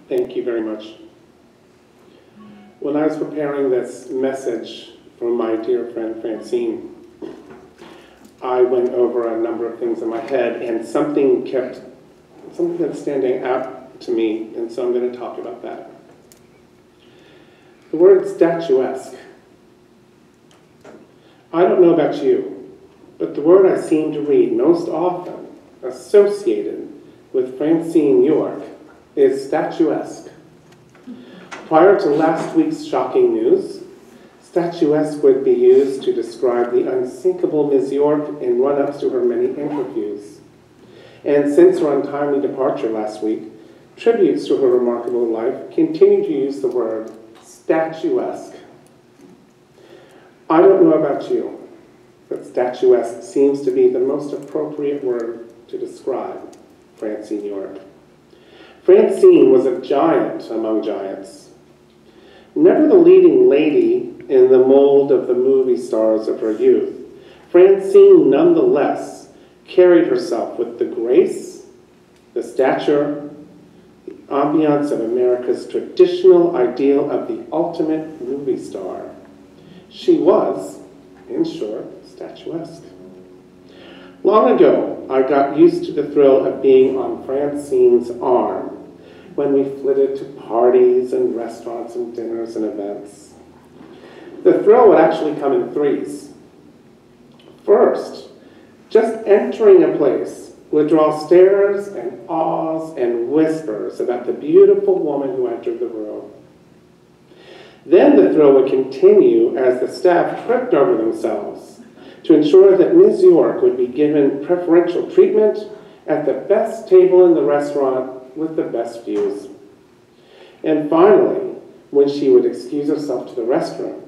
Thank you very much. When I was preparing this message for my dear friend Francine, I went over a number of things in my head, and something kept standing out to me, and so I'm going to talk about that. The word statuesque. I don't know about you, but the word I seem to read most often associated with Francine York is statuesque. Prior to last week's shocking news, statuesque would be used to describe the unsinkable Ms. York in run-ups to her many interviews. And since her untimely departure last week, tributes to her remarkable life continue to use the word statuesque. I don't know about you, but statuesque seems to be the most appropriate word to describe Francine York. Francine was a giant among giants. Never the leading lady in the mold of the movie stars of her youth, Francine nonetheless carried herself with the grace, the stature, the ambiance of America's traditional ideal of the ultimate movie star. She was, in short, statuesque. Long ago, I got used to the thrill of being on Francine's arm when we flitted to parties and restaurants and dinners and events. The thrill would actually come in threes. First, just entering a place would draw stares and awes and whispers about the beautiful woman who entered the room. Then the thrill would continue as the staff tripped over themselves to ensure that Ms. York would be given preferential treatment at the best table in the restaurant with the best views. And finally, when she would excuse herself to the restroom,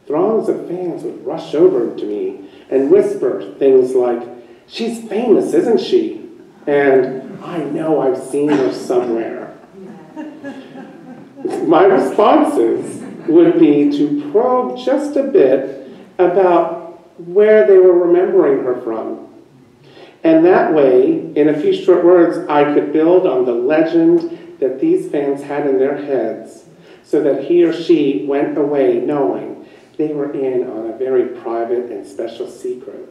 throngs of fans would rush over to me and whisper things like, "She's famous, isn't she?" And "I know I've seen her somewhere." My responses would be to probe just a bit about where they were remembering her from. And that way, in a few short words, I could build on the legend that these fans had in their heads so that he or she went away knowing they were in on a very private and special secret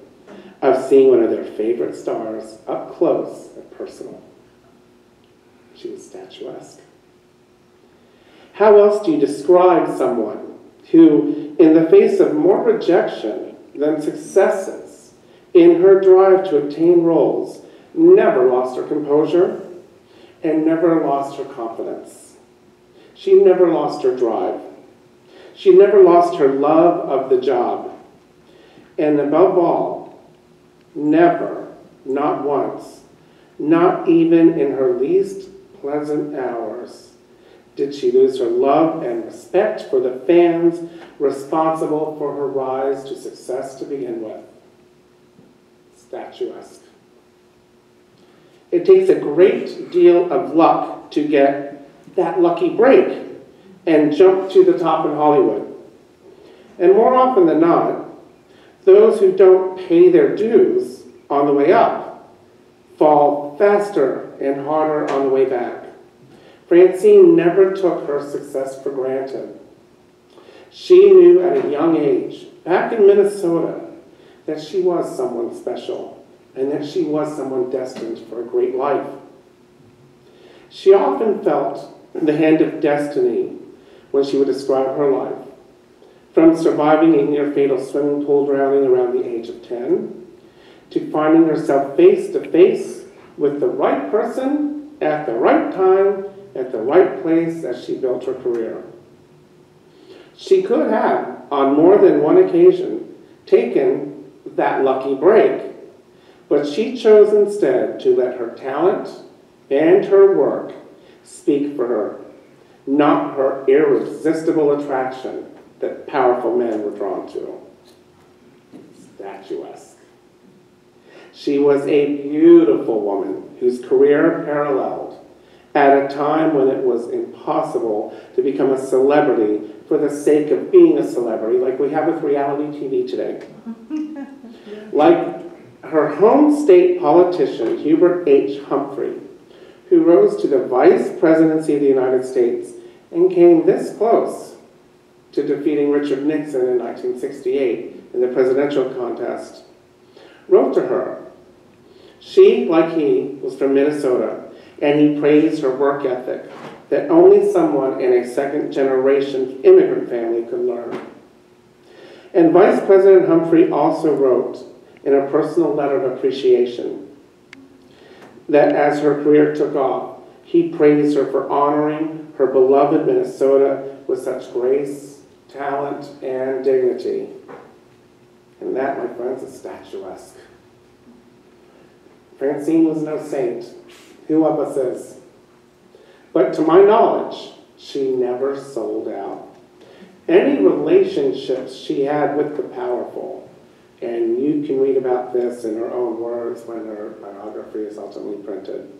of seeing one of their favorite stars up close and personal. She was statuesque. How else do you describe someone who, in the face of more rejection than successes in her drive to obtain roles, never lost her composure and never lost her confidence? She never lost her drive. She never lost her love of the job. And above all, never, not once, not even in her least pleasant hours, did she lose her love and respect for the fans responsible for her rise to success to begin with. Statuesque. It takes a great deal of luck to get that lucky break and jump to the top in Hollywood. And more often than not, those who don't pay their dues on the way up fall faster and harder on the way back. Francine never took her success for granted. She knew at a young age, back in Minnesota, that she was someone special and that she was someone destined for a great life. She often felt the hand of destiny when she would describe her life, from surviving a near-fatal swimming pool drowning around the age of 10, to finding herself face to face with the right person at the right time, at the right place as she built her career. She could have, on more than one occasion, taken that lucky break, but she chose instead to let her talent and her work speak for her, not her irresistible attraction that powerful men were drawn to. Statuesque. She was a beautiful woman whose career paralleled at a time when it was impossible to become a celebrity for the sake of being a celebrity, like we have with reality TV today. Like her home state politician, Hubert H. Humphrey, who rose to the vice presidency of the United States and came this close to defeating Richard Nixon in 1968 in the presidential contest, wrote to her. She, like he, was from Minnesota, and he praised her work ethic that only someone in a second-generation immigrant family could learn. And Vice President Humphrey also wrote in a personal letter of appreciation that as her career took off, he praised her for honoring her beloved Minnesota with such grace, talent, and dignity. And that, my friends, is statuesque. Francine was no saint. Who of us is? But to my knowledge, she never sold out. Any relationships she had with the powerful, and you can read about this in her own words when her biography is ultimately printed,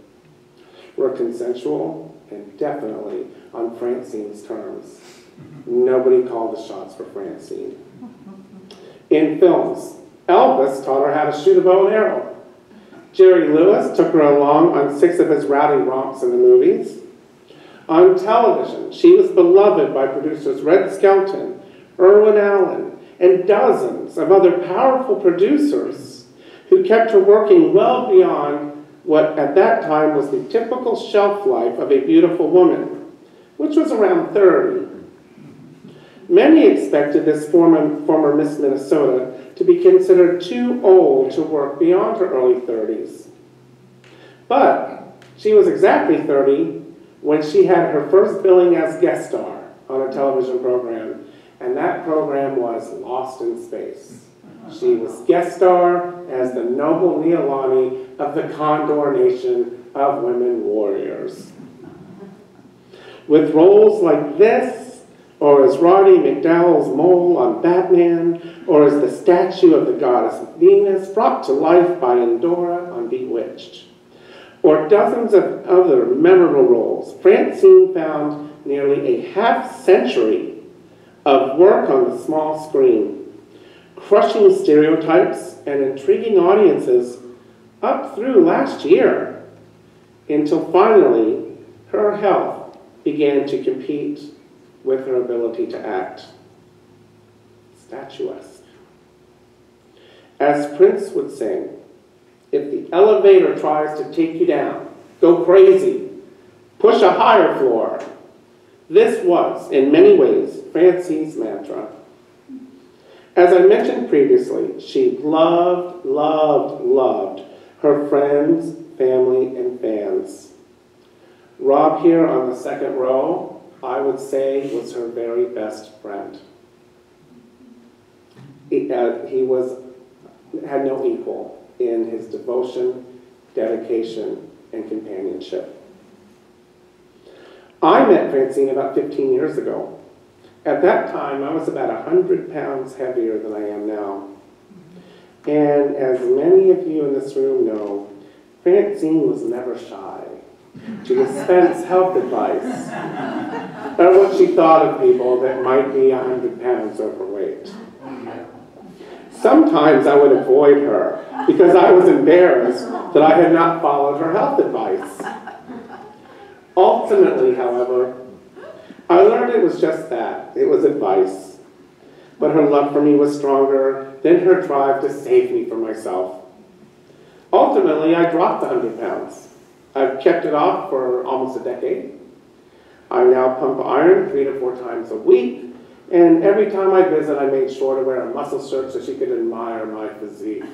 were consensual and definitely on Francine's terms. Nobody called the shots for Francine. In films, Elvis taught her how to shoot a bow and arrow. Jerry Lewis took her along on 6 of his rowdy romps in the movies. On television, she was beloved by producers Red Skelton, Irwin Allen, and dozens of other powerful producers who kept her working well beyond what at that time was the typical shelf life of a beautiful woman, which was around 30. Many expected this former Miss Minnesota to be considered too old to work beyond her early 30s. But she was exactly 30 when she had her first billing as guest star on a television program, and that program was Lost in Space. She was guest star as the noble Eulogy of the Condor Nation of women warriors. With roles like this, or as Roddy McDowell's mole on Batman, or as the statue of the goddess Venus brought to life by Endora on Bewitched, or dozens of other memorable roles, Francine found nearly a half-century of work on the small screen, crushing stereotypes and intriguing audiences up through last year, until finally her health began to compete with her ability to act. Statuesque. As Prince would sing, if the elevator tries to take you down, go crazy, push a higher floor. This was, in many ways, Francine's mantra. As I mentioned previously, she loved, loved, loved her friends, family, and fans. Rob here on the second row, I would say, was her very best friend. He had no equal in his devotion, dedication, and companionship. I met Francine about 15 years ago. At that time, I was about 100 pounds heavier than I am now. And as many of you in this room know, Francine was never shy to dispense health advice about what she thought of people that might be 100 pounds overweight. Sometimes I would avoid her because I was embarrassed that I had not followed her health advice. Ultimately, however, I learned it was just that. It was advice. But her love for me was stronger than her drive to save me from myself. Ultimately, I dropped the 100 pounds. I've kept it off for almost a decade. I now pump iron 3 to 4 times a week, and every time I visit, I made sure to wear a muscle shirt so she could admire my physique.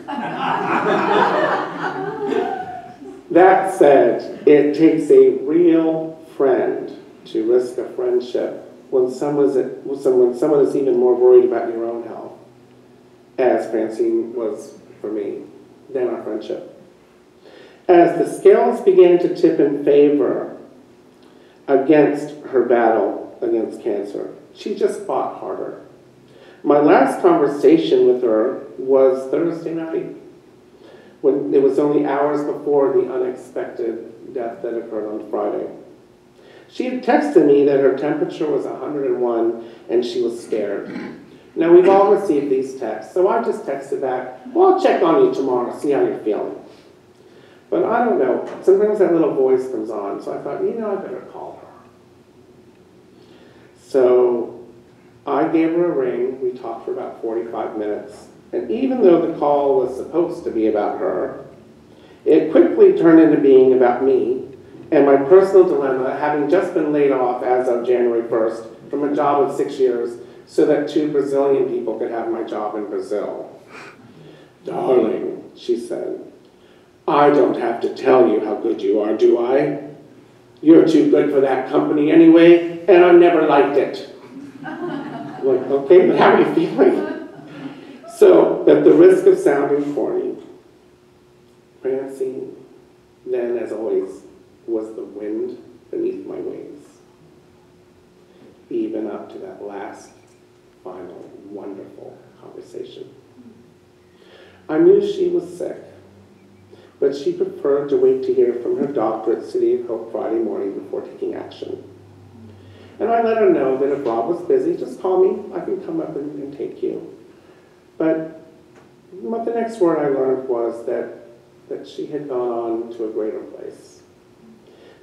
That said, it takes a real friend to risk a friendship when someone is even more worried about your own health, as Francine was for me, than our friendship. As the scales began to tip in favor against her battle against cancer, she just fought harder. My last conversation with her was Thursday night, when it was only hours before the unexpected death that occurred on Friday. She had texted me that her temperature was 101 and she was scared. Now, we've all received these texts, so I just texted back, well, I'll check on you tomorrow, see how you're feeling. But I don't know. Sometimes that little voice comes on, so I thought, I better call her. So I gave her a ring. We talked for about 45 minutes. And even though the call was supposed to be about her, it quickly turned into being about me and my personal dilemma, having just been laid off as of January 1st from a job of 6 years so that 2 Brazilian people could have my job in Brazil. Darling, she said, I don't have to tell you how good you are, do I? You're too good for that company anyway, and I never liked it. I'm like, okay, but how are you feeling? So, at the risk of sounding corny, Francine, then as always, was the wind beneath my wings. Even up to that last, final, wonderful conversation. I knew she was sick, but she preferred to wait to hear from her doctor at City of Hope Friday morning before taking action. And I let her know that if Rob was busy, just call me. I can come up and take you. But the next word I learned was that she had gone on to a greater place.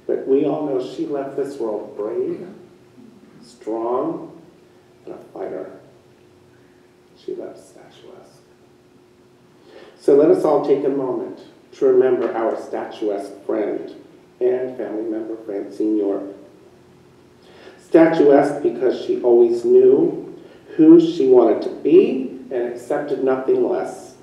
But we all know she left this world brave, strong, and a fighter. She left statuesque. So let us all take a moment to remember our statuesque friend and family member, Francine York. Statuesque because she always knew who she wanted to be and accepted nothing less.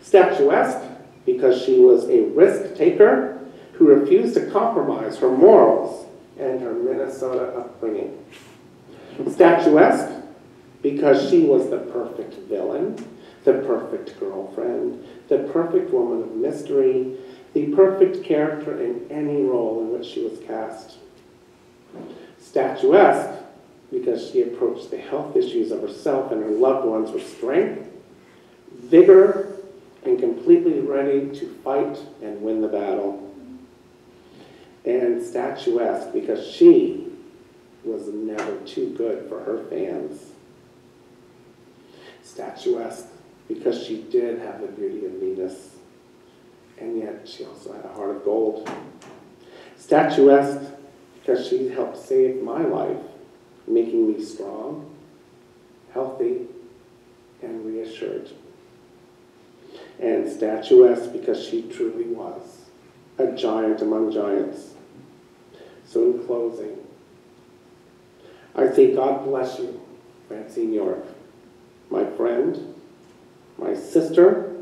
Statuesque because she was a risk taker who refused to compromise her morals and her Minnesota upbringing. Statuesque because she was the perfect villain, the perfect girlfriend, the perfect woman of mystery, the perfect character in any role in which she was cast. Statuesque because she approached the health issues of herself and her loved ones with strength, vigor, and completely ready to fight and win the battle. And statuesque because she was never too good for her fans. Statuesque because she did have the beauty of Venus, and yet she also had a heart of gold. Statuesque because she helped save my life, making me strong, healthy, and reassured. And statuesque because she truly was a giant among giants. So in closing, I say God bless you, Francine York, my friend, my sister,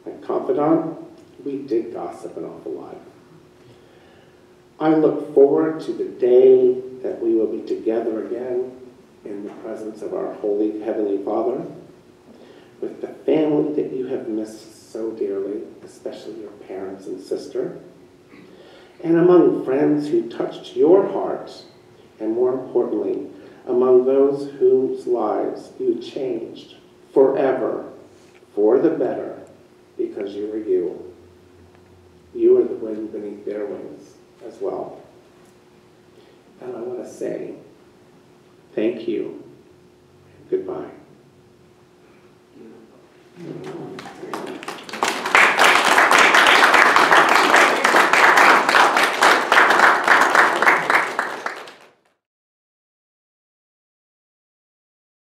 my confidant. We did gossip an awful lot. I look forward to the day that we will be together again in the presence of our Holy Heavenly Father, with the family that you have missed so dearly, especially your parents and sister, and among friends who touched your heart, and more importantly, among those whose lives you changed forever for the better because you were you. You were the wind beneath their wings as well. And I want to say thank you. Goodbye.